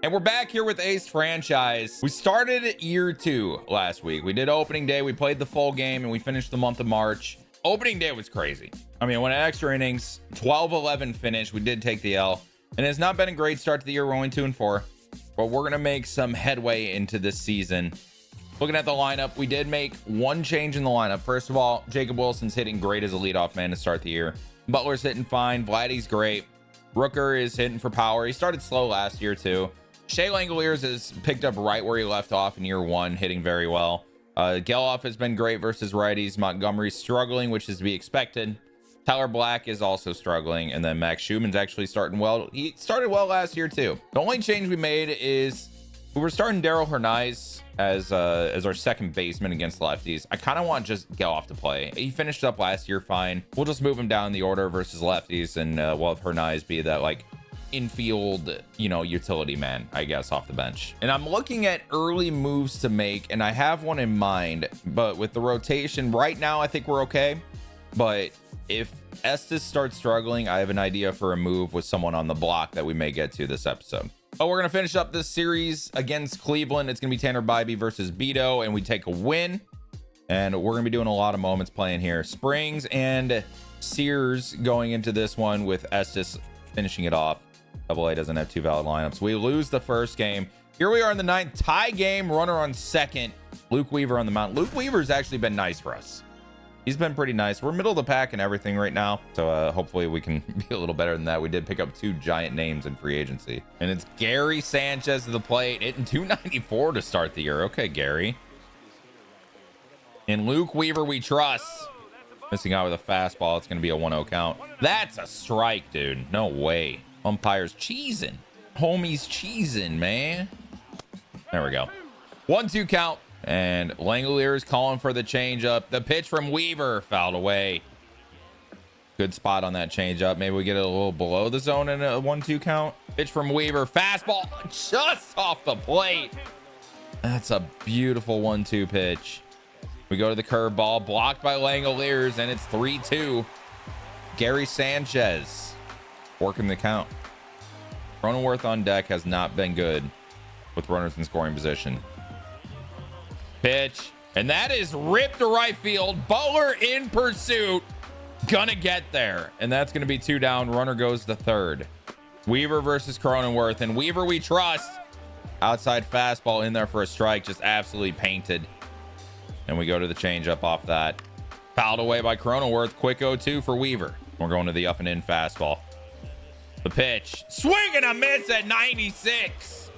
And we're back here with Ace Franchise. We started year 2 last week. We did opening day. We played the full game and we finished the month of March. Opening day was crazy. I mean, went extra innings, 12-11 finish. We did take the L. And it's not been a great start to the year. We're only 2-4. But we're going to make some headway into this season. Looking at the lineup, we did make one change in the lineup. First of all, Jacob Wilson's hitting great as a leadoff man to start the year. Butler's hitting fine. Vladdy's great. Rooker is hitting for power. He started slow last year too. Shea Langoliers has picked up right where he left off in year 1, hitting very well. Geloff has been great versus righties. Montgomery's struggling, which is to be expected. Tyler Black is also struggling, and then Max Schumann's actually starting well. He started well last year too. The only change we made is we were starting Daryl Hernaiz as our second baseman against lefties. I kind of want just Geloff to play. He finished up last year fine. We'll just move him down the order versus lefties, and we'll have Hernaiz be that like infield, you know, utility man, I guess, off the bench. And I'm looking at early moves to make, and I have one in mind, but with the rotation right now, I think we're okay. But if Estes starts struggling, I have an idea for a move with someone on the block that we may get to this episode. Oh, we're gonna finish up this series against Cleveland. It's gonna be Tanner Bybee versus Beto, and we take a win. And we're gonna be doing a lot of moments playing here. Springs and Sears going into this one with Estes finishing it off. AA doesn't have 2 valid lineups. We lose the first game. Here we are in the 9th, tie game, runner on second. Luke Weaver on the mound. Luke Weaver's actually been nice for us. He's been pretty nice. We're middle of the pack and everything right now, so hopefully we can be a little better than that. We did pick up 2 giant names in free agency, and it's Gary Sanchez to the plate, hitting 294 to start the year. Okay, Gary. And Luke Weaver we trust. Missing out with a fastball. It's going to be a 1-0 count. That's a strike, dude. No way. Umpire's cheesing. Homie's cheesing, man. There we go. 1-2 count. And Langoliers calling for the changeup. The pitch from Weaver fouled away. Good spot on that changeup. Maybe we get it a little below the zone in a 1-2 count. Pitch from Weaver. Fastball just off the plate. That's a beautiful 1-2 pitch. We go to the curveball, blocked by Langoliers, and it's 3-2. Gary Sanchez working the count. Cronenworth on deck has not been good with runners in scoring position. Pitch, and that is ripped to right field. Butler in pursuit, gonna get there, and that's gonna be 2 down. Runner goes to third. Weaver versus Cronenworth, and Weaver we trust. Outside fastball in there for a strike, just absolutely painted. And we go to the changeup off that. Fouled away by Cronenworth. Quick 0-2 for Weaver. We're going to the up and in fastball. The pitch, swing and a miss at 96,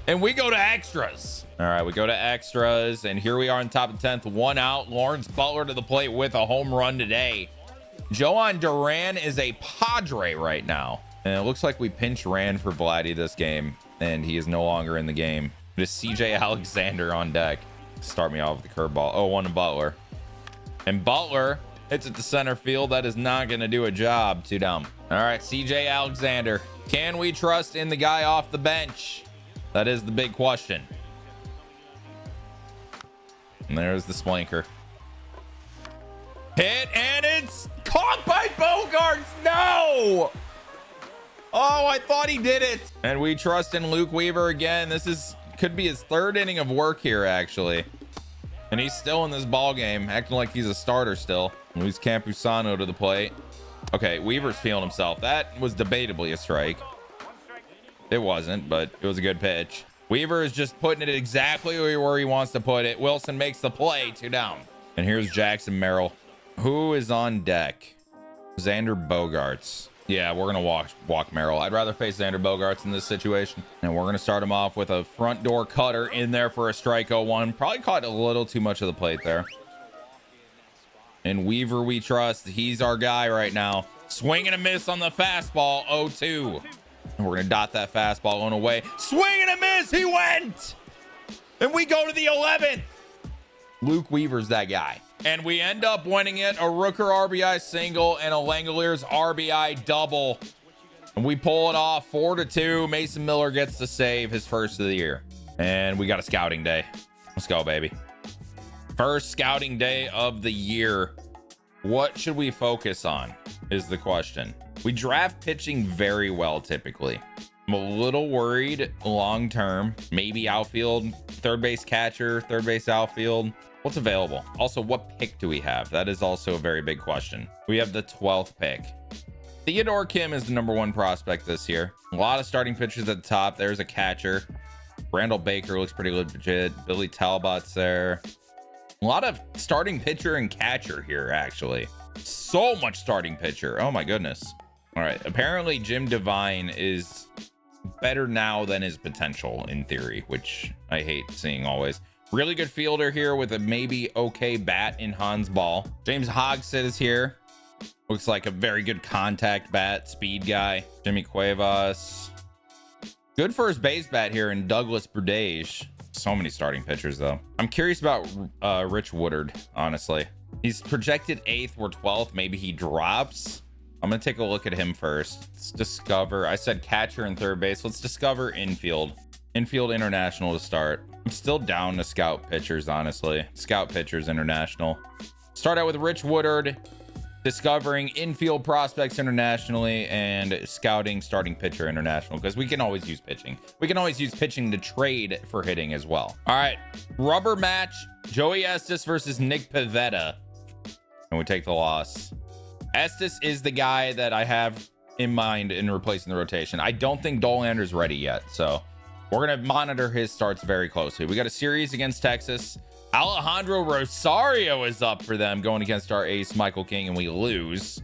and we go to extras. All right, we go to extras, and here we are on top of the 10th, 1 out. Lawrence Butler to the plate with a home run today. Joan Duran is a Padre right now, and it looks like we pinch ran for Vladdy this game, and he is no longer in the game. It is CJ Alexander on deck. Start me off with the curveball. 0-1 to Butler, and Butler hits it to center field. That is not going to do a job. 2 down. All right, CJ Alexander. Can we trust in the guy off the bench? That is the big question. And there's the splinker. Hit, and it's caught by Bogarts. No! Oh, I thought he did it. And we trust in Luke Weaver again. This could be his 3rd inning of work here, actually. And he's still in this ball game, acting like he's a starter still. Luis Campusano to the plate. Okay, Weaver's feeling himself. That was debatably a strike. It wasn't, but it was a good pitch. Weaver is just putting it exactly where he wants to put it. Wilson makes the play. 2 down. And here's Jackson Merrill. Who is on deck? Xander Bogaerts. Yeah, we're going to walk Merrill. I'd rather face Xander Bogaerts in this situation. And we're going to start him off with a front door cutter in there for a strike 0-1. Probably caught a little too much of the plate there. And Weaver we trust. He's our guy right now. Swing and a miss on the fastball. 0-2. And we're going to dot that fastball on away. Swing and a miss. He went. And we go to the 11th. Luke Weaver's that guy. And we end up winning it. A Rooker RBI single and a Langoliers RBI double. And we pull it off 4-2. Mason Miller gets the save, his first of the year. And we got a scouting day. Let's go, baby. First scouting day of the year. What should we focus on is the question. We draft pitching very well typically. I'm a little worried long term. Maybe outfield, third base catcher, third base outfield. What's available? Also, what pick do we have? That is also a very big question. We have the 12th pick. Theodore Kim is the #1 prospect this year. A lot of starting pitchers at the top. There's a catcher. Randall Baker looks pretty legit. Billy Talbot's there. A lot of starting pitcher and catcher here, actually. So much starting pitcher. Oh my goodness. All right. Apparently, Jim Devine is better now than his potential in theory, which I hate seeing always. Really good fielder here with a maybe okay bat in Hans Ball. James Hogsett is here. Looks like a very good contact bat, speed guy. Jimmy Cuevas. Good first base bat here in Douglas Burdage. So many starting pitchers, though. I'm curious about Rich Woodard, honestly. He's projected 8th or 12th. Maybe he drops. I'm going to take a look at him first. Let's discover. I said catcher and third base. Let's discover infield. Infield international to start. I'm still down to scout pitchers, honestly. Scout pitchers international. Start out with Rich Woodard. Discovering infield prospects internationally and scouting starting pitcher international, because we can always use pitching. We can always use pitching to trade for hitting as well. All right, rubber match, Joey Estes versus Nick Pivetta, and we take the loss. Estes is the guy that I have in mind in replacing the rotation. I don't think Dolander's ready yet, so we're gonna monitor his starts very closely. We got a series against Texas. Alejandro Rosario is up for them, going against our ace Michael King, and we lose.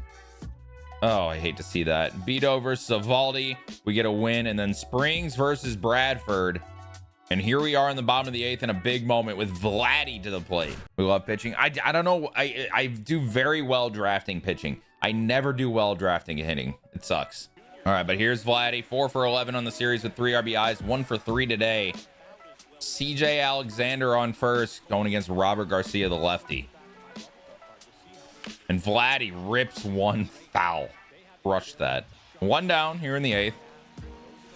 Oh, I hate to see that. Beto versus Evaldi, we get a win, and then Springs versus Bradford. And here we are in the bottom of the 8th in a big moment with Vladdy to the plate. We love pitching. I don't know. I do very well drafting pitching. I never do well drafting hitting. It sucks. All right, but here's Vladdy, 4 for 11 on the series with 3 RBIs, 1 for 3 today. CJ Alexander on first, going against Robert Garcia, the lefty. And Vladdy rips one foul. Crushed that. 1 down here in the 8th.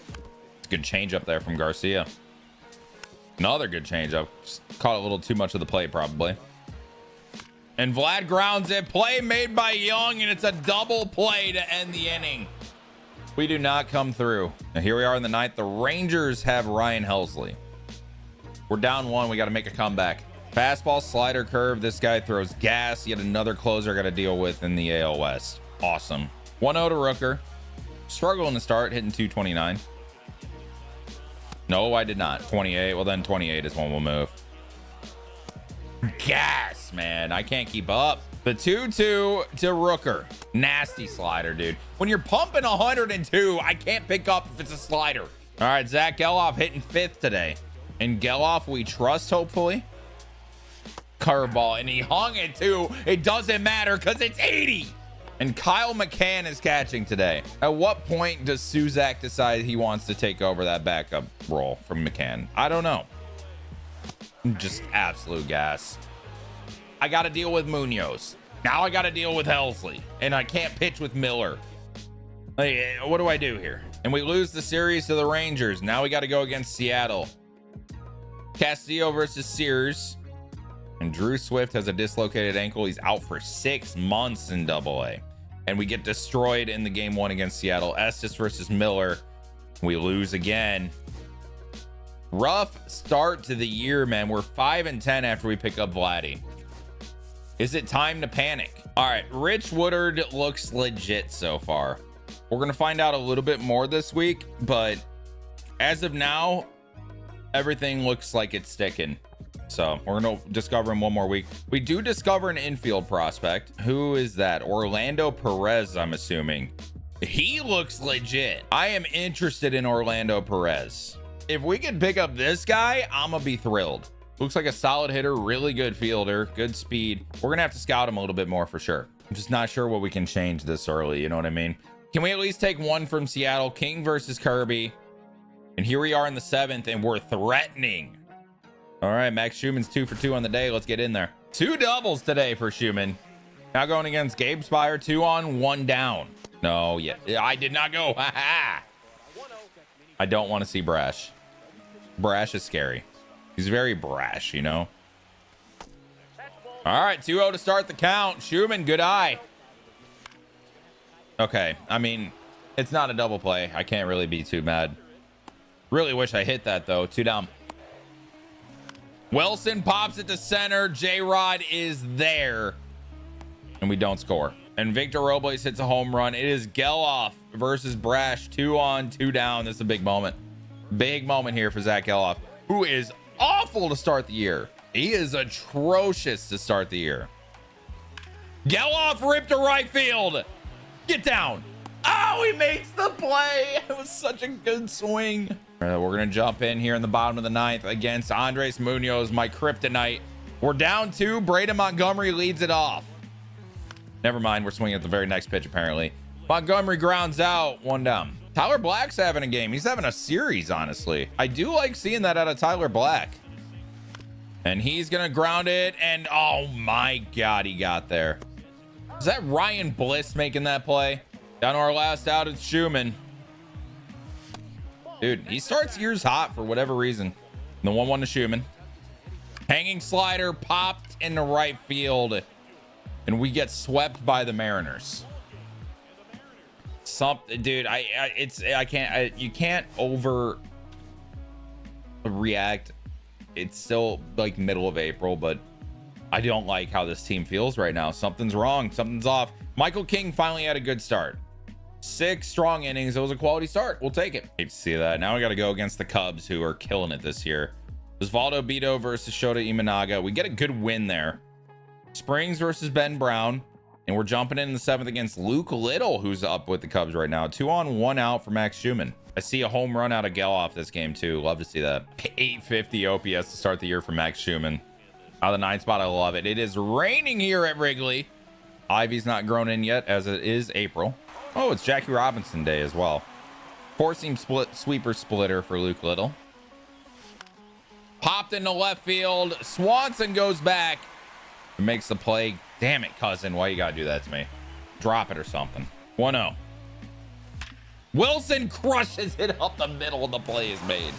It's a good change up there from Garcia. Another good change up. Just caught a little too much of the play, probably. And Vlad grounds it. Play made by Young, and it's a double play to end the inning. We do not come through. Now here we are in the 9th. The Rangers have Ryan Helsley. We're down 1. We got to make a comeback. Fastball, slider, curve. This guy throws gas. Yet another closer I got to deal with in the AL West. Awesome. 1-0 to Rooker. Struggling to start, hitting 229. No, I did not. 28. Well, then 28 is when we'll move. Gas, man. I can't keep up. The 2-2 to Rooker. Nasty slider, dude. When you're pumping 102, I can't pick up if it's a slider. All right, Zach Geloff hitting 5th today. And Geloff we trust, hopefully. Curveball, and he hung it too. It doesn't matter because it's 80. And Kyle McCann is catching today. At what point does Suzak decide he wants to take over that backup role from McCann? I don't know. Just absolute gas. I got to deal with Munoz. Now I got to deal with Helsley. And I can't pitch with Miller. Like, what do I do here? And we lose the series to the Rangers. Now we got to go against Seattle. Castillo versus Sears. And Drew Swift has a dislocated ankle. He's out for 6 months in AA. And we get destroyed in the game 1 against Seattle. Estes versus Miller. We lose again. Rough start to the year, man. We're 5-10 after we pick up Vladdy. Is it time to panic? All right, Rich Woodard looks legit so far. We're going to find out a little bit more this week, but as of now, everything looks like it's sticking. So we're going to discover him one more week. We do discover an infield prospect. Who is that? Orlando Perez, I'm assuming. He looks legit. I am interested in Orlando Perez. If we can pick up this guy, I'm going to be thrilled. Looks like a solid hitter, really good fielder, good speed. We're going to have to scout him a little bit more for sure. I'm just not sure what we can change this early. You know what I mean? Can we at least take one from Seattle? King versus Kirby. And here we are in the 7th, and we're threatening. All right, Max Schumann's 2 for 2 on the day. Let's get in there. 2 doubles today for Schumann. Now going against Gabe Spire, 2 on, 1 down. No, yeah, I did not go. I don't want to see Brash. Brash is scary. He's very brash, you know. All right, 2-0 to start the count. Schumann, good eye. Okay, I mean, It's not a double play. I can't really be too mad. Really wish I hit that though. 2 down. Wilson pops it to center. J-Rod is there. And we don't score. And Victor Robles hits a home run. It is Geloff versus Brash. 2 on, 2 down. This is a big moment. Big moment here for Zach Geloff, who is awful to start the year. He is atrocious to start the year. Geloff ripped to right field. Get down. Oh, he makes the play. It was such a good swing. We're going to jump in here in the bottom of the 9th against Andres Munoz, my kryptonite. We're down 2. Braden Montgomery leads it off. Never mind. We're swinging at the very next pitch, apparently. Montgomery grounds out. 1 down. Tyler Black's having a game. He's having a series, honestly. I do like seeing that out of Tyler Black. And he's going to ground it. And oh my God, he got there. Is that Ryan Bliss making that play? Down to our last out, it's Schumann. Dude, he starts years hot for whatever reason. The 1-1 to Schumann. Hanging slider popped into right field. And we get swept by the Mariners. Dude, you can't overreact. It's still like middle of April, but I don't like how this team feels right now. Something's wrong. Something's off. Michael King finally had a good start. 6 strong innings. It was a quality start. We'll take it. Hate to see that. Now we got to go against the Cubs, who are killing it this year. Osvaldo Bido versus Shota Imanaga. We get a good win there. Springs versus Ben Brown. And we're jumping in the 7th against Luke Little, who's up with the Cubs right now. 2 on, 1 out for Max Schumann. I see a home run out of Geloff this game too. Love to see that. 850 OPS to start the year for Max Schumann. Out of the 9th spot, I love it. It is raining here at Wrigley. Ivy's not grown in yet, as it is April. Oh, it's Jackie Robinson Day as well. 4-seam sweeper splitter for Luke Little. Popped into left field. Swanson goes back. Makes the play. Damn it, cousin. Why you gotta do that to me? Drop it or something. 1-0. Wilson crushes it up the middle, and the play is made.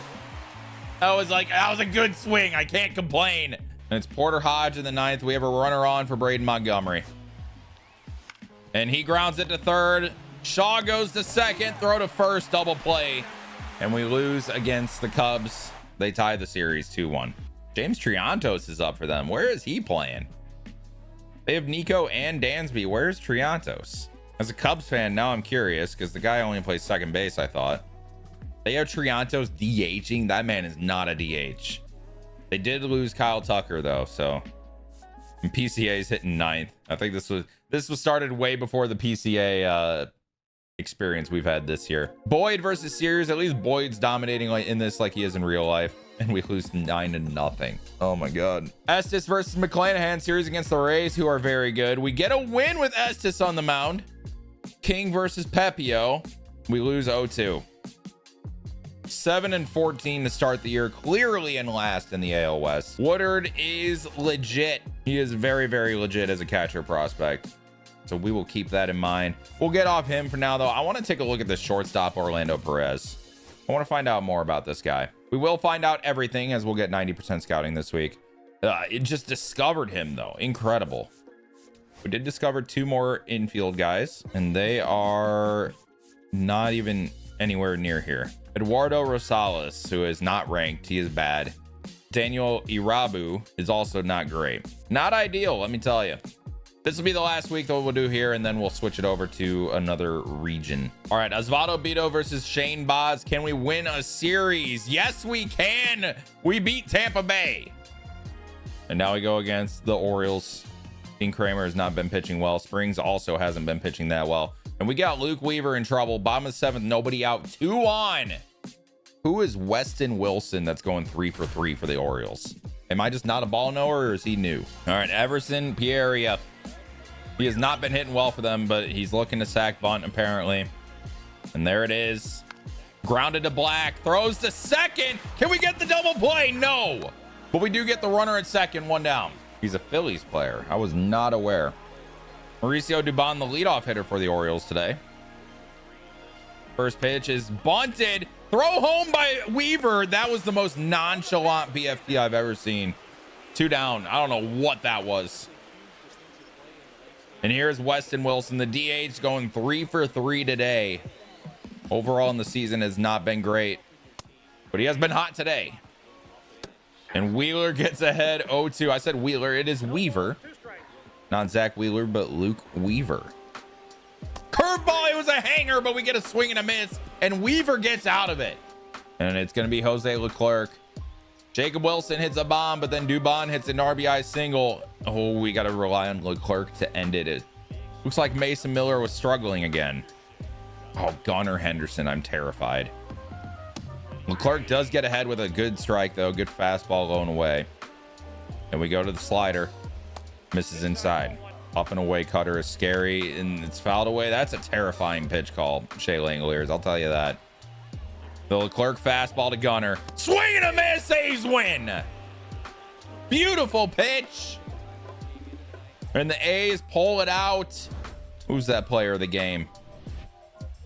That was a good swing. I can't complain. And it's Porter Hodge in the 9th. We have a runner on for Braden Montgomery. And he grounds it to 3rd. Shaw goes to 2nd. Throw to 1st. Double play. And we lose against the Cubs. They tie the series 2-1. James Triantos is up for them. Where is he playing? They have Nico and Dansby. Where's Triantos? As a Cubs fan, now I'm curious because the guy only plays second base, I thought. They have Triantos DHing. That man is not a DH. They did lose Kyle Tucker, though, so. And PCA is hitting 9th. I think this was started way before the PCA experience we've had this year. Boyd versus Sears. At least Boyd's dominating in this like he is in real life. And we lose 9-0. Oh my God. Estes versus McClanahan series against the Rays, who are very good. We get a win with Estes on the mound. King versus Pepio. We lose 0-2. 7-14 to start the year. Clearly in last in the AL West. Woodard is legit. He is very, very legit as a catcher prospect. So we will keep that in mind. We'll get off him for now, though. I want to take a look at the shortstop, Orlando Perez. I want to find out more about this guy. We will find out everything as we'll get 90% scouting this week. It just discovered him, though. Incredible. We did discover 2 more infield guys, and they are not even anywhere near here. Eduardo Rosales, who is not ranked. He is bad. Daniel Irabu is also not great. Not ideal, let me tell you. This will be the last week that we'll do here, and then we'll switch it over to another region. All right, Osvaldo Bido versus Shane Boz. Can we win a series? Yes, we can. We beat Tampa Bay. And now we go against the Orioles. Dean Kramer has not been pitching well. Springs also hasn't been pitching that well. And we got Luke Weaver in trouble. Bottom of the 7th, nobody out. 2 on. Who is Weston Wilson that's going 3 for 3 for the Orioles? Am I just not a ball knower, or is he new? All right, Everson Pieria. He has not been hitting well for them, but he's looking to sack bunt apparently. And there it is. Grounded to Black. Throws to 2nd. Can we get the double play? No. But we do get the runner at 2nd. 1 down. He's a Phillies player. I was not aware. Mauricio Dubon, the leadoff hitter for the Orioles today. First pitch is bunted. Throw home by Weaver. That was the most nonchalant BFT I've ever seen. 2 down. I don't know what that was. And here's Weston Wilson, the DH, going 3 for 3 today. Overall in the season has not been great, but he has been hot today. And Wheeler gets ahead 0-2. I said Wheeler. It is Weaver. Not Zach Wheeler, but Luke Weaver. Curveball. It was a hanger, but we get a swing and a miss. And Weaver gets out of it. And it's going to be Jose Leclerc. Jacob Wilson hits a bomb, but then Dubon hits an RBI single. Oh, we got to rely on Leclerc to end it. It looks like Mason Miller was struggling again. Oh, Gunnar Henderson. I'm terrified. Leclerc does get ahead with a good strike, though. Good fastball low and away. And we go to the slider. Misses inside. Up and away cutter is scary, and it's fouled away. That's a terrifying pitch call, Shea Langoliers. I'll tell you that. The Leclerc fastball to Gunnar. Swing and a miss. Saves win. Beautiful pitch. And the A's pull it out. Who's that player of the game?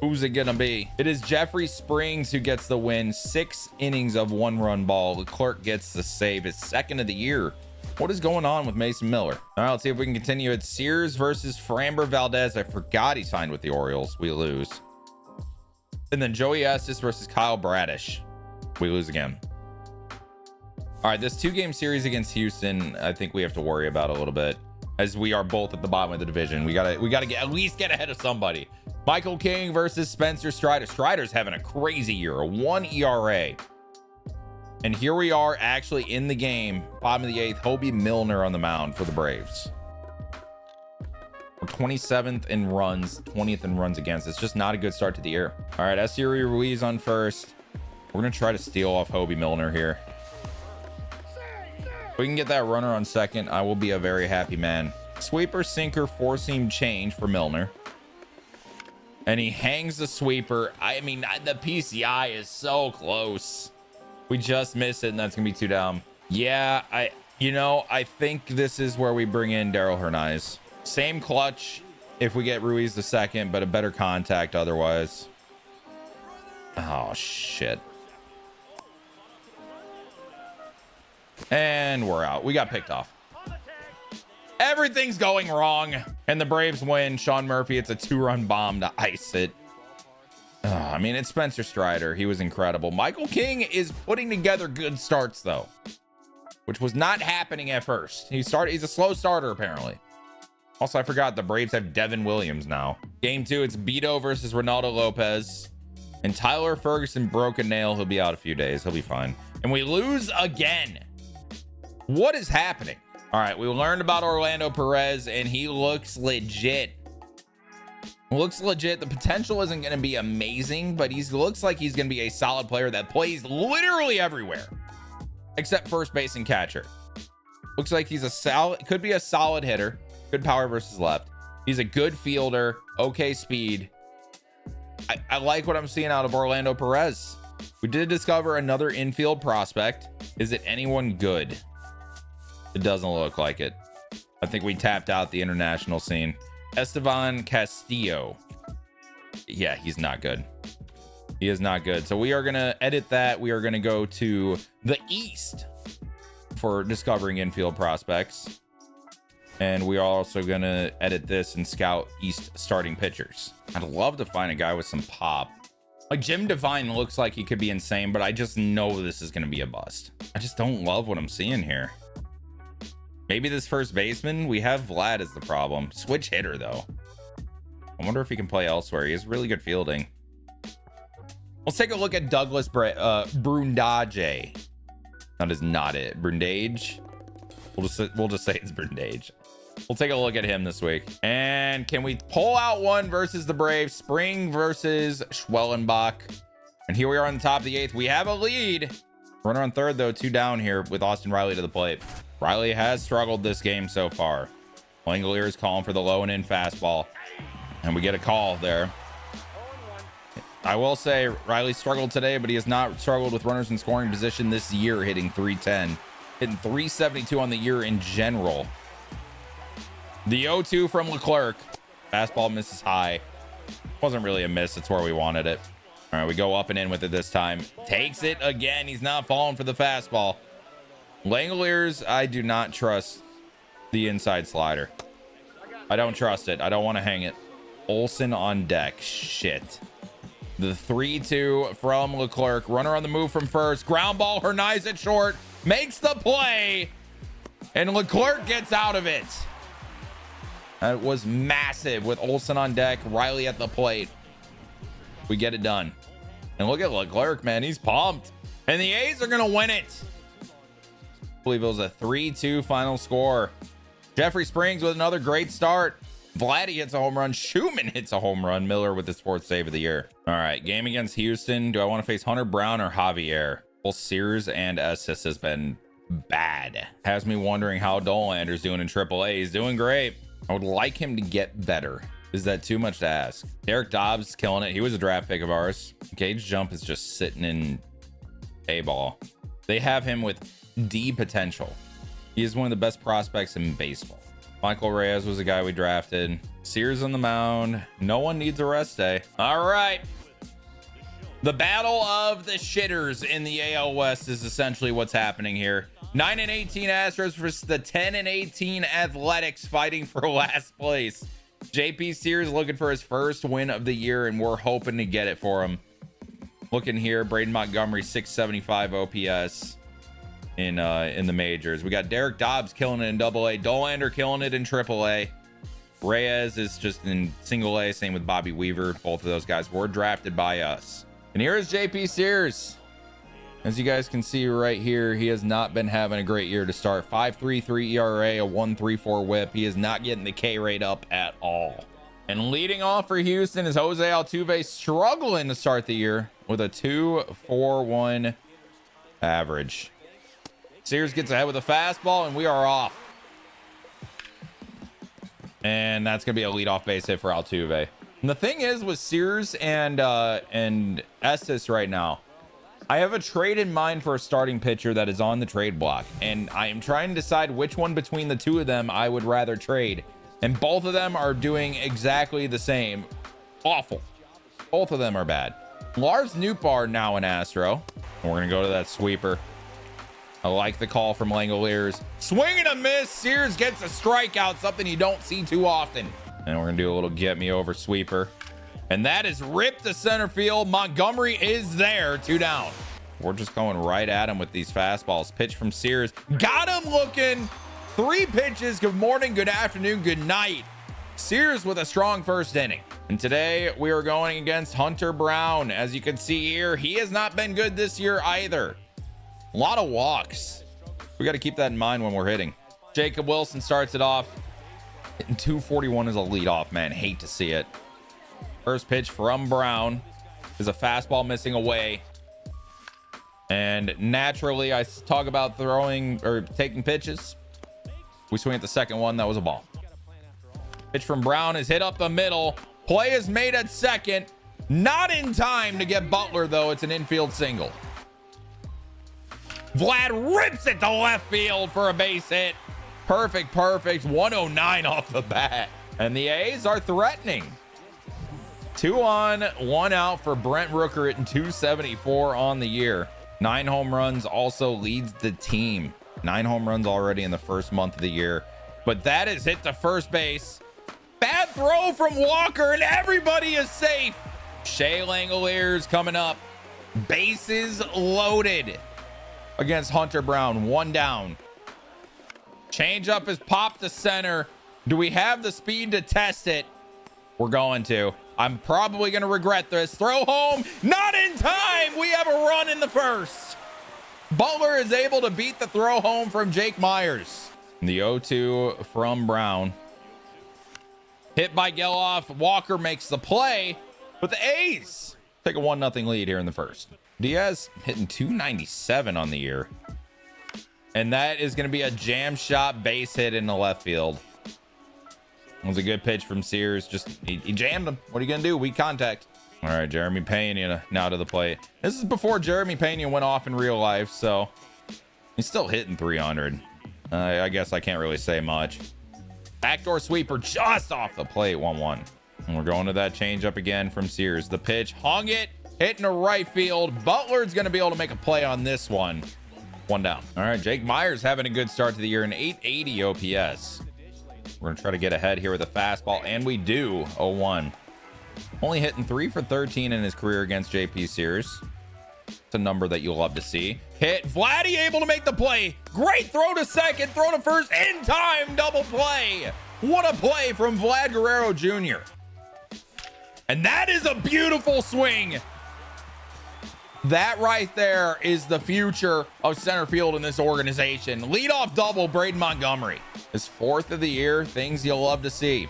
Who's it gonna be? It is Jeffrey Springs who gets the win. 6 innings of 1-run ball. Leclerc gets the save, his second of the year. What is going on with Mason Miller? All right, let's see if we can continue. It's Sears versus Framber Valdez. I forgot he signed with the Orioles. We lose. And then Joey Estes versus Kyle Bradish. We lose again. All right, this 2-game series against Houston, I think we have to worry about a little bit, as we are both at the bottom of the division. We gotta get, at least get ahead of somebody. Michael King versus Spencer Strider. Strider's having a crazy year, a 1 ERA. And here we are actually in the game, bottom of the 8th. Hobie Milner on the mound for the Braves. We're 27th in runs, 20th in runs against. It's just not a good start to the year. All right, Esteury Ruiz on first. We're gonna try to steal off Hobie Milner here. If we can get that runner on second, I will be a very happy man. Sweeper, sinker, 4-seam change for Milner. And he hangs the sweeper. I mean, the PCI is so close. We just missed it, and that's gonna be 2 down. Yeah, I think this is where we bring in Daryl Hernandez. Same clutch if we get Ruiz the second, but a better contact otherwise. Oh shit. And we're out. We got picked off. Everything's going wrong, and the Braves win. Sean Murphy, it's a 2-run bomb to ice it. I mean, it's Spencer Strider. He was incredible. Michael King is putting together good starts, though, which was not happening at first. He's a slow starter, apparently. Also, I forgot the Braves have Devin Williams now. Game 2, it's Beto versus Ronaldo Lopez. And Tyler Ferguson broke a nail. He'll be out a few days. He'll be fine. And we lose again. What is happening? All right, we learned about Orlando Perez, and he looks legit. Looks legit. The potential isn't going to be amazing, but he looks like he's going to be a solid player that plays literally everywhere, except first base and catcher. Looks like he's could be a solid hitter. Good power versus left. He's a good fielder. Okay speed. I like what I'm seeing out of Orlando Perez. We did discover another infield prospect. Is it anyone good? It doesn't look like it. I think we tapped out the international scene. Estevan Castillo. Yeah, he's not good. He is not good. So we are going to edit that. We are going to go to the East for discovering infield prospects. And we are also going to edit this and scout East starting pitchers. I'd love to find a guy with some pop. Like Jim Devine looks like he could be insane, but I just know this is going to be a bust. I just don't love what I'm seeing here. Maybe this first baseman, we have Vlad as the problem. Switch hitter, though. I wonder if he can play elsewhere. He has really good fielding. Let's take a look at Douglas Brundage. That is not it. Brundage. We'll just say it's Brundage. We'll take a look at him this week. And can we pull out one versus the Braves? Spring versus Schwellenbach. And here we are on the top of the 8th. We have a lead. Runner on third, though. 2 down here with Austin Riley to the plate. Riley has struggled this game so far. Langolier is calling for the low and in fastball. And we get a call there. I will say Riley struggled today, but he has not struggled with runners in scoring position this year, hitting 310. Hitting 372 on the year in general. The 0-2 from Leclerc. Fastball misses high. Wasn't really a miss. It's where we wanted it. All right, we go up and in with it this time. Takes it again. He's not falling for the fastball. Langoliers, I do not trust the inside slider. I don't trust it. I don't want to hang it. Olsen on deck. Shit. The 3-2 from Leclerc. Runner on the move from first. Ground ball. Hernaiz at short. Makes the play. And Leclerc gets out of it. That was massive with Olsen on deck. Riley at the plate. We get it done. And look at Leclerc, man. He's pumped. And the A's are going to win it. I believe it was a 3-2 final score. Jeffrey Springs with another great start. Vladdy hits a home run. Schumann hits a home run. Miller with his 4th save of the year. All right, game against Houston. Do I want to face Hunter Brown or Javier? Both Sears and Estes has been bad. Has me wondering how Dolander's doing in AAA. He's doing great. I would like him to get better. Is that too much to ask? Derek Dobbs killing it. He was a draft pick of ours. Gage Jump is just sitting in A-ball. They have him with D potential. He is one of the best prospects in baseball. Michael Reyes was a guy we drafted. Sears on the mound. No one needs a rest day. All right. The battle of the shitters in the AL West is essentially what's happening here. 9-18 Astros versus the 10-18 Athletics fighting for last place. JP Sears looking for his first win of the year, and we're hoping to get it for him. Looking here, Braden Montgomery 675 OPS in the majors. We got Derek Dobbs killing it in AA. Dolander killing it in AAA. Reyes is just in single A. Same with Bobby Weaver. Both of those guys were drafted by us. And here is JP Sears. As you guys can see right here, he has not been having a great year to start. 5.33 ERA, a 1.34 whip. He is not getting the K rate up at all. And leading off for Houston is Jose Altuve, struggling to start the year with a 2.41 average. Sears gets ahead with a fastball, and we are off. And that's going to be a leadoff base hit for Altuve. And the thing is with Sears and Estes right now, I have a trade in mind for a starting pitcher that is on the trade block, and I am trying to decide which one between the two of them I would rather trade. And both of them are doing exactly the same. Awful. Both of them are bad. Lars Nootbaar now an Astro. And we're going to go to that sweeper. I like the call from Langoliers. Swing and a miss. Sears gets a strikeout, something you don't see too often. And we're going to do a little get me over sweeper. And that is ripped to center field. Montgomery is there. 2 down. We're just going right at him with these fastballs. Pitch from Sears. Got him looking. 3 pitches. Good morning, good afternoon, good night. Sears with a strong first inning. And today we are going against Hunter Brown. As you can see here, he has not been good this year either. A lot of walks. We got to keep that in mind when we're hitting. Jacob Wilson starts it off. Hitting 241 as a leadoff, man. Hate to see it. First pitch from Brown is a fastball missing away. And naturally, I talk about throwing or taking pitches. We swing at the second one. That was a ball. Pitch from Brown is hit up the middle. Play is made at second. Not in time to get Butler, though. It's an infield single. Vlad rips it to left field for a base hit. Perfect. 109 off the bat. And the A's are threatening. 2 on, 1 out for Brent Rooker hitting 274 on the year. 9 home runs, also leads the team. 9 home runs already in the first month of the year. But that is hit to first base. Bad throw from Walker, and everybody is safe. Shea Langoliers coming up. Bases loaded against Hunter Brown. 1 down. Change up is popped to center. Do we have the speed to test it? We're going to. I'm probably going to regret this. Throw home. Not in time. We have a run in the first. Butler is able to beat the throw home from Jake Myers. The 0-2 from Brown. Hit by Geloff. Walker makes the play. But the A's take a 1-0 lead here in the first. Diaz hitting 297 on the year. And that is going to be a jam shot base hit in the left field. It was a good pitch from Sears. Just he jammed him. What are you gonna do? Weak contact. All right, Jeremy Pena now to the plate. This is before Jeremy Pena went off in real life, so he's still hitting 300. I guess I can't really say much. Backdoor sweeper just off the plate. 1-1. And we're going to that changeup again from Sears. The pitch hung it, hitting to right field. Butler's gonna be able to make a play on this one. 1 down. All right, Jake Myers having a good start to the year, an 880 OPS. We're going to try to get ahead here with a fastball, and we do. 0-1. Only hitting 3 for 13 in his career against JP Sears. It's a number that you'll love to see. Hit. Vladdy able to make the play. Great throw to second, throw to first in time. Double play. What a play from Vlad Guerrero Jr. And that is a beautiful swing. That right there is the future of center field in this organization. Leadoff double, Braden Montgomery. His 4th of the year, things you'll love to see.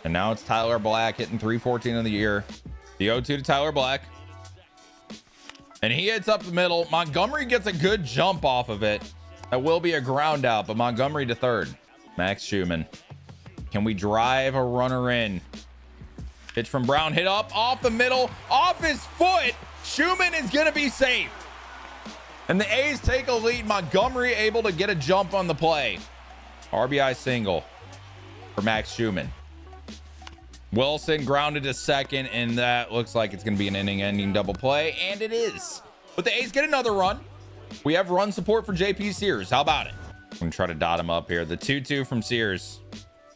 And now it's Tyler Black hitting 314 of the year. The 0-2 to Tyler Black. And he hits up the middle. Montgomery gets a good jump off of it. That will be a ground out, but Montgomery to third. Max Schumann. Can we drive a runner in? Pitch from Brown, hit up, off the middle, off his foot. Schumann is going to be safe. And the A's take a lead. Montgomery able to get a jump on the play. RBI single for Max Schumann. Wilson grounded to second, and that looks like it's going to be an inning-ending double play, and it is. But the A's get another run. We have run support for JP Sears. How about it? I'm going to try to dot him up here. The 2-2 from Sears.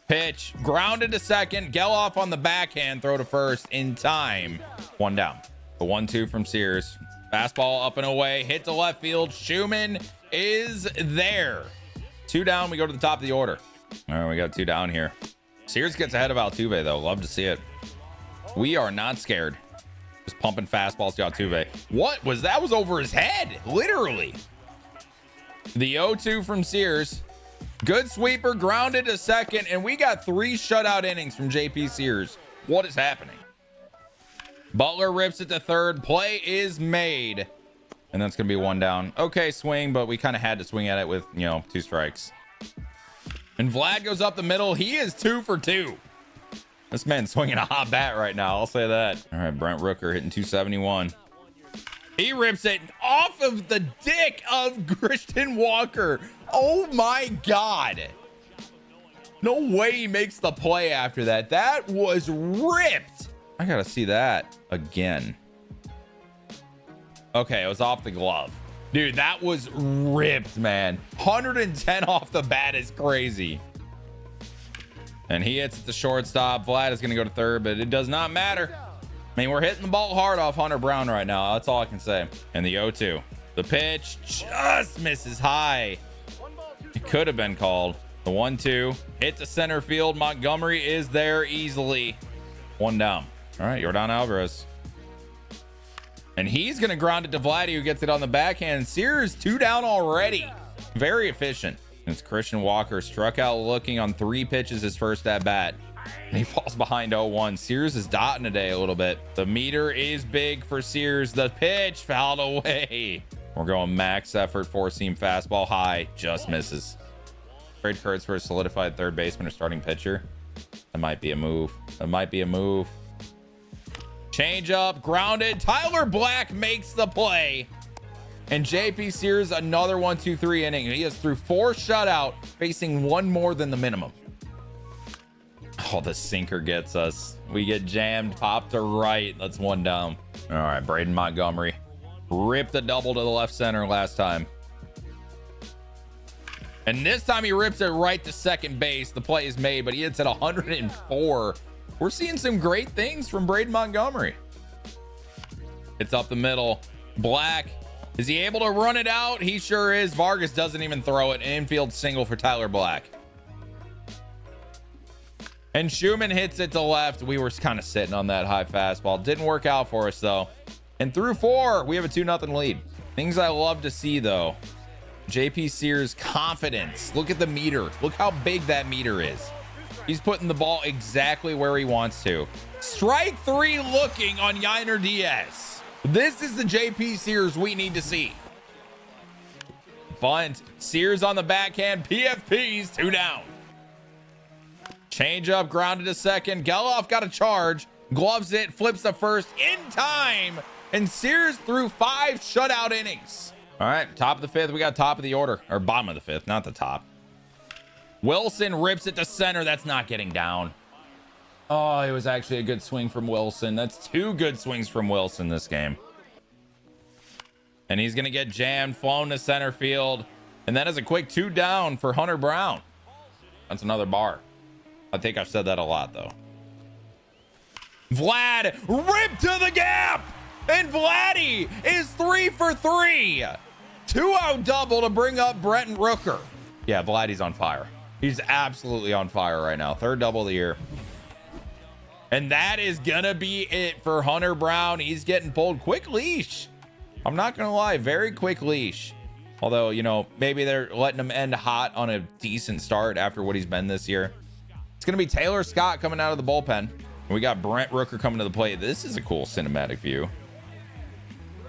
Pitch, grounded to second. Geloff on the backhand, throw to first in time. 1 down. The 1-2 from Sears. Fastball up and away, hit to left field. Schumann is there. 2 down, we go to the top of the order. All right, we got 2 down here. Sears gets ahead of Altuve, though. Love to see it. We are not scared. Just pumping fastballs to Altuve. What was that? Was over his head, literally. The 0-2 from Sears. Good sweeper, grounded to second, and we got 3 shutout innings from JP Sears. What is happening? Butler rips it to third. Play is made. And that's going to be 1 down. Okay, swing, but we kind of had to swing at it with, 2 strikes. And Vlad goes up the middle. He is 2 for 2. This man's swinging a hot bat right now. I'll say that. All right, Brent Rooker hitting 271. He rips it off of the dick of Christian Walker. Oh my God. No way he makes the play after that. That was ripped. I got to see that again. Okay, it was off the glove. Dude, that was ripped, man. 110 off the bat is crazy. And he hits at the shortstop. Vlad is going to go to third, but it does not matter. I mean, we're hitting the ball hard off Hunter Brown right now. That's all I can say. And the 0-2. The pitch just misses high. It could have been called. The 1-2. Hit to center field. Montgomery is there easily. 1 down. All right, Yordan Alvarez. And he's going to ground it to Vladdy, who gets it on the backhand. Sears 2 down already. Very efficient. It's Christian Walker struck out looking on 3 pitches his first at bat. And he falls behind 0-1. Sears is dotting today a little bit. The meter is big for Sears. The pitch fouled away. We're going max effort, 4-seam fastball high. Just misses. Trade Kurtz for a solidified third baseman or starting pitcher. That might be a move. That might be a move. Change up, grounded. Tyler Black makes the play. And JP Sears, another 1-2-3 inning. He has through 4 shutout, facing 1 more than the minimum. Oh, the sinker gets us. We get jammed, pop to right. That's 1 down. All right, Braden Montgomery. Ripped the double to the left center last time. And this time he rips it right to second base. The play is made, but he hits at 104. We're seeing some great things from Braden Montgomery. It's up the middle. Black. Is he able to run it out? He sure is. Vargas doesn't even throw it. An infield single for Tyler Black. And Schumann hits it to left. We were kind of sitting on that high fastball. Didn't work out for us, though. And through 4, we have a 2-0 lead. Things I love to see, though. JP Sears' confidence. Look at the meter. Look how big that meter is. He's putting the ball exactly where he wants to. Strike 3 looking on Yainer Diaz. This is the JP Sears we need to see. Bunt. Sears on the backhand. PFP's 2 down. Change up, grounded to second. Geloff got a charge. Gloves it, flips to first in time. And Sears threw 5 shutout innings. All right, top of the 5th. We got top of the order. Or bottom of the 5th, not the top. Wilson rips it to center. That's not getting down. Oh, it was actually a good swing from Wilson. That's 2 good swings from Wilson this game. And he's going to get jammed, flown to center field. And that is a quick 2 down for Hunter Brown. That's another bar. I think I've said that a lot, though. Vlad ripped to the gap, and Vladdy is 3 for 3. 2-out double to bring up Brent Rooker. Yeah, Vladdy's on fire. He's absolutely on fire right now. 3rd double of the year. And that is gonna be it for Hunter Brown. He's getting pulled. Quick leash. I'm not gonna lie, very quick leash. Although, you know, maybe they're letting him end hot on a decent start after what he's been this year. It's gonna be Taylor Scott coming out of the bullpen. We got Brent Rooker coming to the plate. This is a cool cinematic view.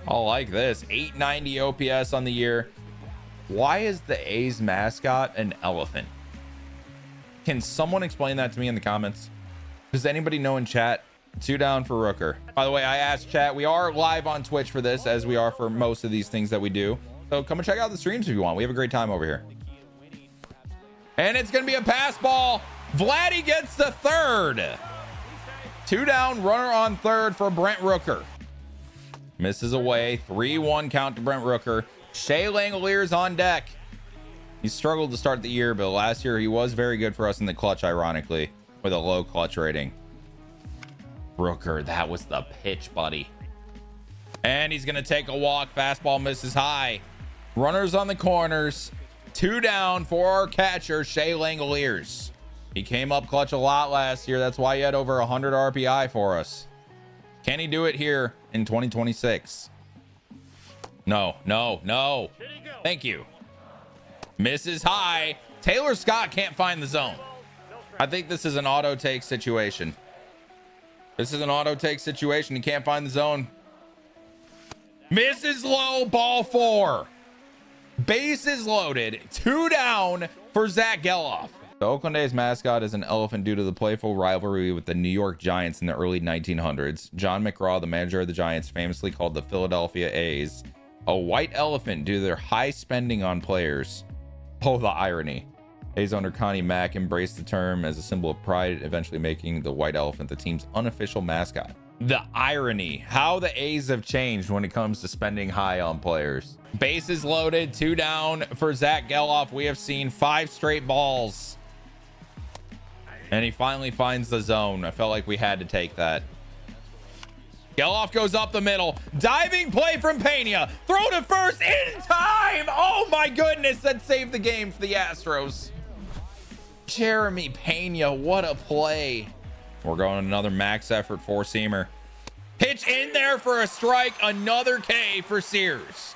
I like this. 890 OPS on the year. Why is the A's mascot an elephant? Can someone explain that to me in the comments? Does anybody know in chat? 2 down for Rooker. By the way, I asked chat. We are live on Twitch for this, as we are for most of these things that we do. So come and check out the streams if you want. We have a great time over here. And it's going to be a pass ball. Vladdy gets the 3rd. 2 down, runner on 3rd for Brent Rooker. Misses away. 3-1 count to Brent Rooker. Shea Langoliers on deck. He struggled to start the year, but last year he was very good for us in the clutch, ironically, with a low clutch rating. Rooker, that was the pitch, buddy. And he's going to take a walk. Fastball misses high. Runners on the corners. 2 down for our catcher, Shea Langoliers. He came up clutch a lot last year. That's why he had over 100 RPI for us. Can he do it here in 2026? No, no, no. Thank you. Misses high. Taylor Scott can't find the zone. I think this is an auto take situation. This is an auto take situation. He can't find the zone. Misses low, ball 4. Bases loaded. 2 down for Zach Geloff. The Oakland A's mascot is an elephant due to the playful rivalry with the New York Giants in the early 1900s. John McGraw, the manager of the Giants, famously called the Philadelphia A's a white elephant due to their high spending on players. Oh, the irony. A's owner Connie Mack embraced the term as a symbol of pride, eventually making the white elephant the team's unofficial mascot. The irony. How the A's have changed when it comes to spending high on players. Bases loaded. 2 down for Zach Geloff. We have seen 5 straight balls. And he finally finds the zone. I felt like we had to take that. Geloff goes up the middle. Diving play from Pena. Throw to first in time. Oh my goodness. That saved the game for the Astros. Jeremy Pena. What a play. We're going another max effort 4-seamer. Pitch in there for a strike. Another K for Sears.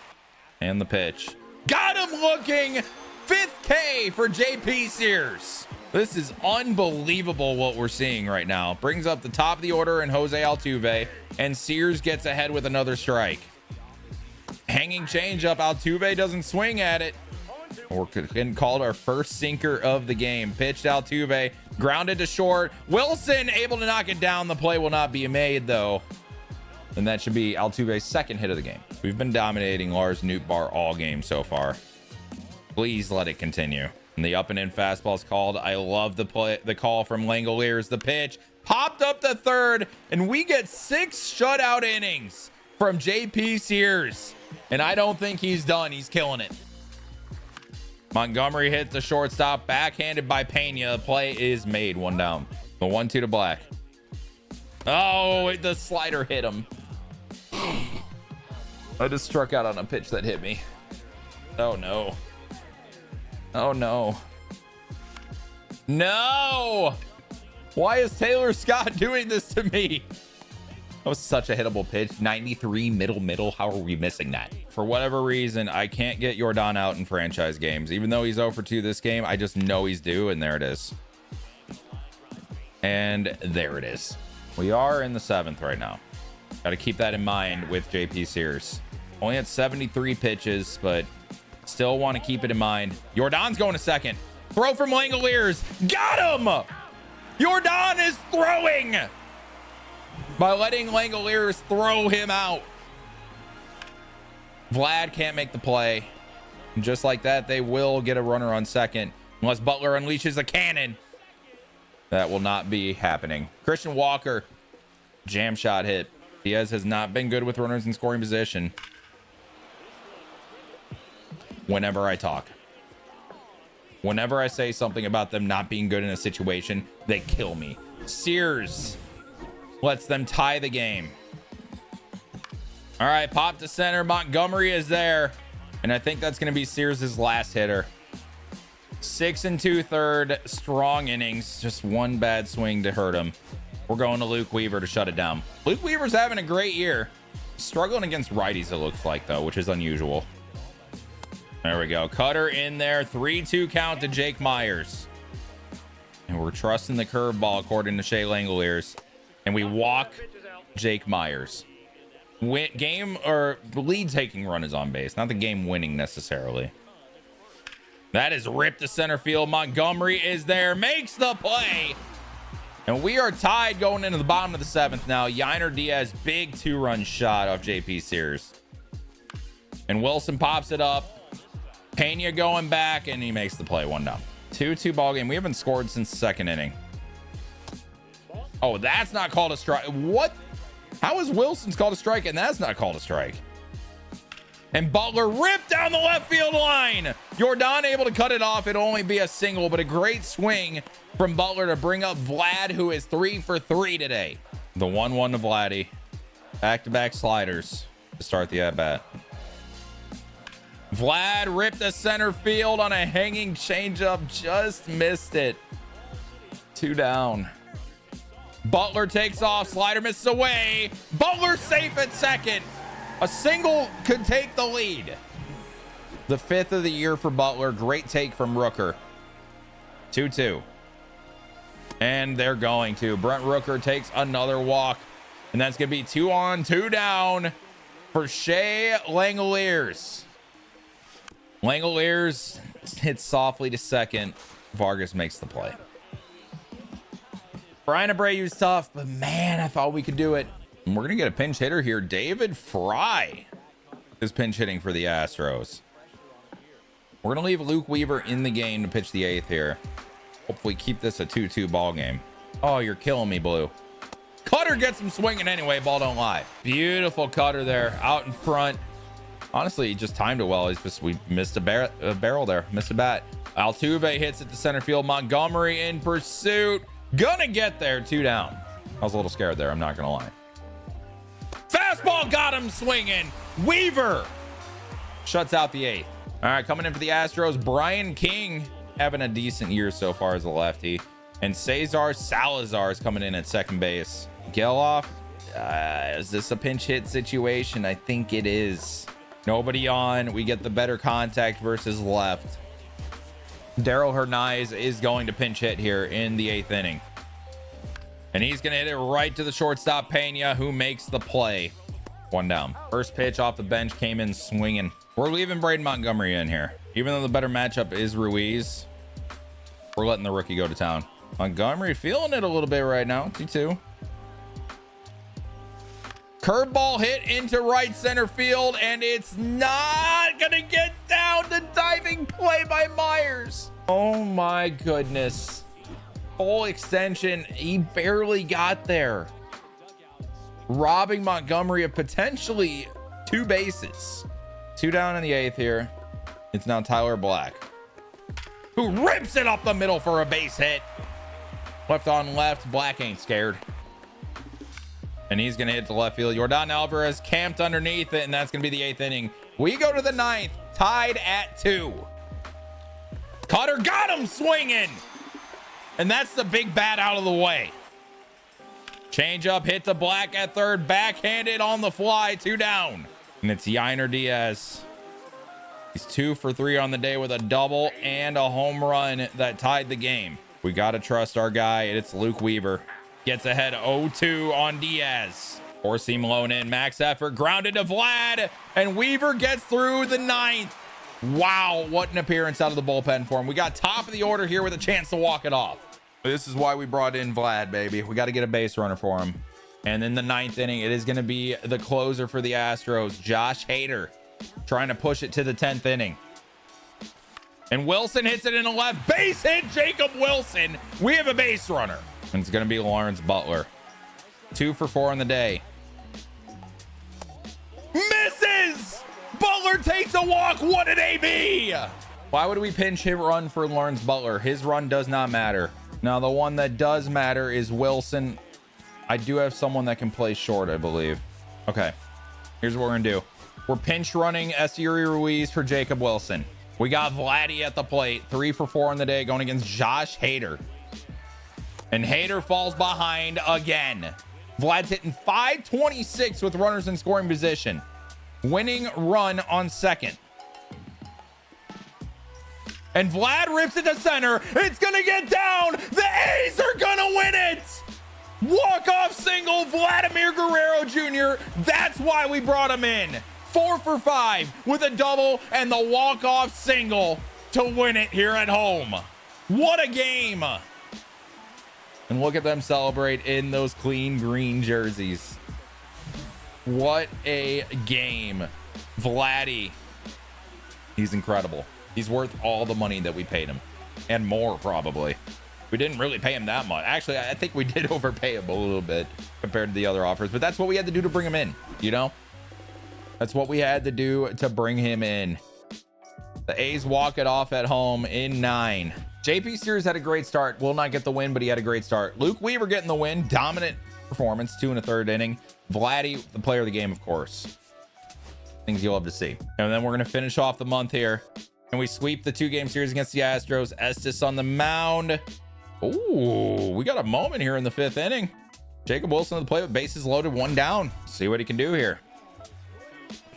And the pitch. Got him looking. 5th K for JP Sears. This is unbelievable what we're seeing right now. Brings up the top of the order in Jose Altuve, and Sears gets ahead with another strike. Hanging changeup. Altuve doesn't swing at it. We're getting called our first sinker of the game. Pitched Altuve, grounded to short. Wilson able to knock it down. The play will not be made though. And that should be Altuve's 2nd hit of the game. We've been dominating Lars Nootbaar all game so far. Please let it continue. And the up and in fastball is called. I love the play, the call from Langoliers. The pitch popped up the 3rd, and we get 6 shutout innings from JP Sears. And I don't think he's done. He's killing it. Montgomery hits the shortstop, backhanded by Pena. The play is made. 1 down. The 1-2 to Black. Oh, the slider hit him. I just struck out on a pitch that hit me. Oh no. Oh no. No! Why is Taylor Scott doing this to me? That was such a hittable pitch. 93 middle. How are we missing that? For whatever reason, I can't get Yordan out in franchise games. Even though he's 0 for 2 this game, I just know he's due, and there it is. And there it is. We are in the 7th right now. Got to keep that in mind with JP Sears. Only had 73 pitches, but still want to keep it in mind. Yordan's going to 2nd. Throw from Langoliers. Got him! Yordan is throwing by letting Langoliers throw him out. Vlad can't make the play. And just like that, they will get a runner on 2nd unless Butler unleashes a cannon. That will not be happening. Christian Walker, jam shot hit. Diaz has not been good with runners in scoring position. Whenever I talk, whenever I say something about them not being good in a situation, they kill me. Sears lets them tie the game. All right, pop to center. Montgomery is there. And I think that's going to be Sears' last hitter. 6 2/3, strong innings. Just one bad swing to hurt him. We're going to Luke Weaver to shut it down. Luke Weaver's having a great year. Struggling against righties, it looks like, though, which is unusual. There we go. Cutter in there. 3-2 count to Jake Myers. And we're trusting the curveball, according to Shea Langoliers. And we walk Jake Myers. Game or lead taking run is on base, not the game winning necessarily. That is ripped to center field. Montgomery is there, makes the play. And we are tied going into the bottom of the 7th now. Yainer Diaz, big 2-run shot off JP Sears. And Wilson pops it up. Pena going back, and he makes the play. 1 down. 2-2 ball game. We haven't scored since the 2nd inning. Oh, that's not called a strike. What? How is Wilson's called a strike and that's not called a strike? And Butler ripped down the left field line. Jordan able to cut it off. It'll only be a single, but a great swing from Butler to bring up Vlad, who is 3 for 3 today. The 1-1 to Vladdy. Back-to-back sliders to start the at-bat. Vlad ripped to center field on a hanging changeup. Just missed it. 2 down. Butler takes off. Slider misses away. Butler safe at second. A single could take the lead. The 5th of the year for Butler. Great take from Rooker. 2-2. And they're going to. Brent Rooker takes another walk. And that's going to be 2 on, 2 down for Shea Langoliers. Langoliers hits softly to second. Vargas makes the play. Brian Abreu's tough, but man, I thought we could do it. And we're going to get a pinch hitter here. David Fry is pinch hitting for the Astros. We're going to leave Luke Weaver in the game to pitch the 8th here. Hopefully keep this a 2-2 ball game. Oh, you're killing me, Blue. Cutter gets him swinging anyway. Ball don't lie. Beautiful cutter there out in front. Honestly, he just timed it well. We missed a barrel there. Missed a bat. Altuve hits it to center field. Montgomery in pursuit. Gonna get there. 2 down. I was a little scared there. I'm not gonna lie. Fastball got him swinging. Weaver shuts out the 8th. All right, coming in for the Astros, Brian King having a decent year so far as a lefty. And Cesar Salazar is coming in at second base. Geloff, is this a pinch hit situation? I think it is. Nobody on. We get the better contact versus left. Daryl Hernandez is going to pinch hit here in the 8th inning. And he's going to hit it right to the shortstop, Pena, who makes the play. 1 down. First pitch off the bench came in swinging. We're leaving Braden Montgomery in here. Even though the better matchup is Ruiz, we're letting the rookie go to town. Montgomery feeling it a little bit right now. 2-2. Curveball hit into right center field, and it's not gonna get down. The diving play by Myers. Oh my goodness. Full extension. He barely got there. Robbing Montgomery of potentially 2 bases. 2 down in the 8th here. It's now Tyler Black, who rips it up the middle for a base hit. Left on left. Black ain't scared. And he's going to hit the left field. Yordan Alvarez camped underneath it, and that's going to be the 8th inning. We go to the 9th, tied at 2. Cutter got him swinging. And that's the big bat out of the way. Change up, hit to Black at third, backhanded on the fly, 2 down. And it's Yainer Diaz. He's 2 for 3 on the day with a double and a home run that tied the game. We got to trust our guy, and it's Luke Weaver. Gets ahead 0-2 on Diaz. Four-seam loan in, max effort, grounded to Vlad, and Weaver gets through the 9th. Wow, what an appearance out of the bullpen for him. We got top of the order here with a chance to walk it off. This is why we brought in Vlad, baby. We got to get a base runner for him. And in the 9th inning, it is going to be the closer for the Astros, Josh Hader, trying to push it to the 10th inning. And Wilson hits it in the left. Base hit, Jacob Wilson. We have a base runner. And it's going to be Lawrence Butler. 2 for 4 on the day. Misses! Butler takes a walk. What an AB! Why would we pinch hit run for Lawrence Butler? His run does not matter. Now, the one that does matter is Wilson. I do have someone that can play short, I believe. Okay, here's what we're gonna do. We're pinch running Esteury Ruiz for Jacob Wilson. We got Vladdy at the plate, 3 for 4 in the day, going against Josh Hader. And Hader falls behind again. Vlad's hitting .526 with runners in scoring position. Winning run on second. And Vlad rips it to center. It's gonna get down. The A's are gonna win it. Walk-off single, Vladimir Guerrero Jr. That's why we brought him in. 4 for 5 with a double and the walk-off single to win it here at home. What a game. And look at them celebrate in those clean green jerseys. What a game. Vladdy, he's incredible. He's worth all the money that we paid him and more, probably. We didn't really pay him that much. Actually, I think we did overpay him a little bit compared to the other offers, but that's what we had to do to bring him in, you know? That's what we had to do to bring him in. The A's walk it off at home in 9. JP Sears had a great start. Will not get the win, but he had a great start. Luke Weaver getting the win. Dominant performance, 2 1/3 inning. Vladdy, the player of the game, of course. Things you'll love to see. And then we're going to finish off the month here. And we sweep the 2-game series against the Astros. Estes on the mound. Ooh, we got a moment here in the 5th inning. Jacob Wilson on the plate with bases loaded, 1 down. See what he can do here.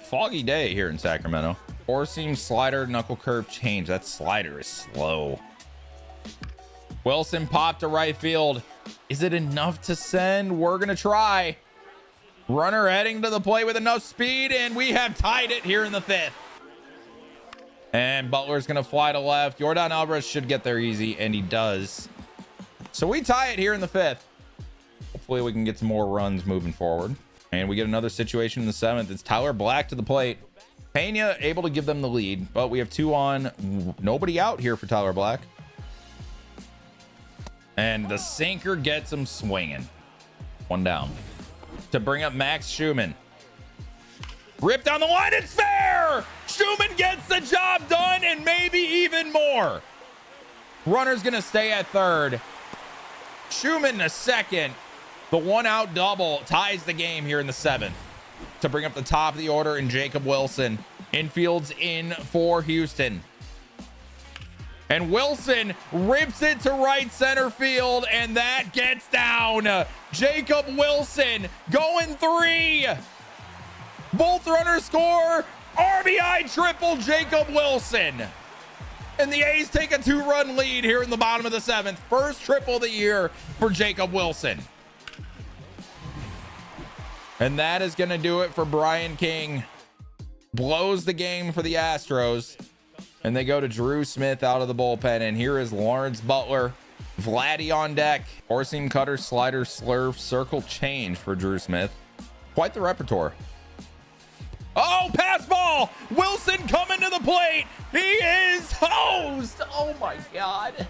Foggy day here in Sacramento. Four-seam slider, knuckle curve change. That slider is slow. Wilson popped to right field. Is it enough to send? We're going to try. Runner heading to the plate with enough speed, and we have tied it here in the 5th. And Butler's going to fly to left. Yordan Alvarez should get there easy, and he does. So we tie it here in the 5th. Hopefully we can get some more runs moving forward. And we get another situation in the 7th. It's Tyler Black to the plate. Pena able to give them the lead, but we have 2 on. Nobody out here for Tyler Black. And the sinker gets him swinging. 1 down. To bring up Max Schumann. Rip down the line. It's fair. Schumann gets the job done and maybe even more. Runner's going to stay at third. Schumann to second. The 1-out double ties the game here in the 7th to bring up the top of the order. And Jacob Wilson infield's in for Houston. And Wilson rips it to right center field, and that gets down. Jacob Wilson going 3. Both runners score. RBI triple Jacob Wilson. And the A's take a 2-run lead here in the bottom of the 7th. First triple of the year for Jacob Wilson. And that is going to do it for Brian King. Blows the game for the Astros. And they go to Drew Smith out of the bullpen. And here is Lawrence Butler. Vladdy on deck. Four-seam cutter, slider, slurve, circle change for Drew Smith. Quite the repertoire. Oh, pass ball. Wilson coming to the plate. He is hosed. Oh, my God.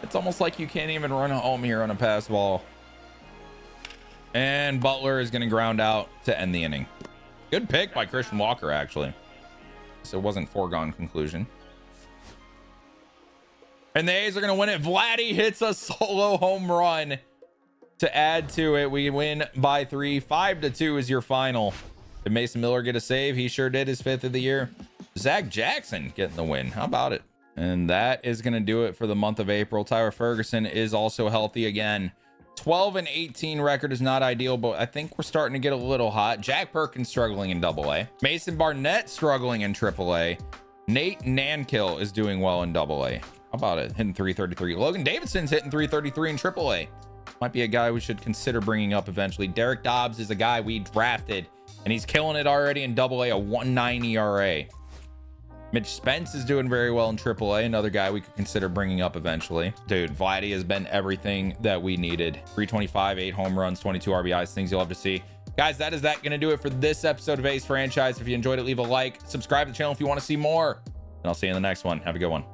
It's almost like you can't even run home here on a pass ball. And Butler is going to ground out to end the inning. Good pick by Christian Walker, actually. So it wasn't foregone conclusion. And the A's are going to win it. Vladdy hits a solo home run to add to it. We win by 3. 5-2 is your final. Did Mason Miller get a save? He sure did, his 5th of the year. Zach Jackson getting the win. How about it? And that is going to do it for the month of April. Tyler Ferguson is also healthy again. 12-18 record is not ideal, but I think we're starting to get a little hot. Jack Perkins struggling in AA. Mason Barnett struggling in AAA. Nate Nankill is doing well in AA. How about it? Hitting 333. Logan Davidson's hitting 333 in AAA. Might be a guy we should consider bringing up eventually. Derek Dobbs is a guy we drafted, and he's killing it already in AA, a 1.9 ERA. Mitch Spence is doing very well in AAA. Another guy we could consider bringing up eventually. Dude, Vladdy has been everything that we needed. 325, 8 home runs, 22 RBIs, things you'll have to see. Guys, that is going to do it for this episode of A's Franchise. If you enjoyed it, leave a like. Subscribe to the channel if you want to see more. And I'll see you in the next one. Have a good one.